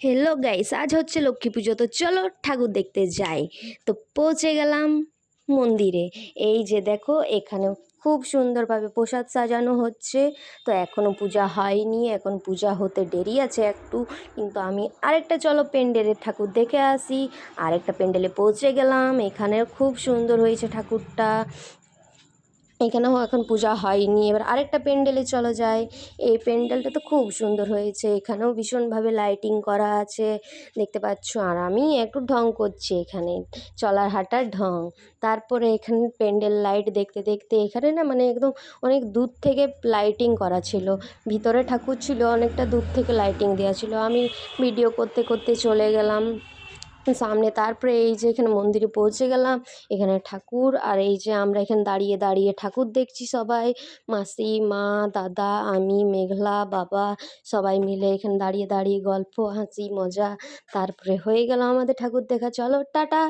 Hello guys, আজ হচ্ছে লক্ষ্মী পুজো। তো চলো ঠাকুর দেখতে যাই। তো পৌঁছে গেলাম মন্দিরে। এই যে দেখো, এখানে খুব সুন্দরভাবে প্রসাদ সাজানো হচ্ছে। তো এখনও পূজা হয়নি, এখন পূজা হতে দেরি আছে একটু। কিন্তু আমি আরেকটা চলো প্যান্ডেলে ঠাকুর দেখে আসি। আরেকটা প্যান্ডেলে পৌঁছে গেলাম, এখানে খুব সুন্দর হয়েছে ঠাকুরটা। এখানেও এখন পূজা হয়নি, এবার আরেকটা প্যান্ডেলে চলো যাই। এই প্যান্ডেলটা তো খুব সুন্দর হয়েছে, এখানেও ভীষণভাবে লাইটিং করা আছে, দেখতে পাচ্ছ। আর আমি একটু ঢং করছি এখানে, চলার হাঁটার ঢং। তারপরে এখানে প্যান্ডেল লাইট দেখতে দেখতে এখানে না মানে একদম অনেক দূর থেকে লাইটিং করা ছিল। ভিতরে ঠাকুর ছিল, অনেকটা দূর থেকে লাইটিং দেওয়া ছিল। আমি ভিডিও করতে করতে চলে গেলাম সামনে। তারপরে এই যে এখানে মন্দিরে পৌঁছে গেলাম, এখানে ঠাকুর। আর এই যে আমরা এখানে দাঁড়িয়ে দাঁড়িয়ে ঠাকুর দেখছি সবাই, মাসি, মা, দাদা, আমি, মেঘলা, বাবা, সবাই মিলে এখানে দাঁড়িয়ে দাঁড়িয়ে গল্প, হাসি, মজা। তারপরে হয়ে গেল আমাদের ঠাকুর দেখা। চলো টাটা।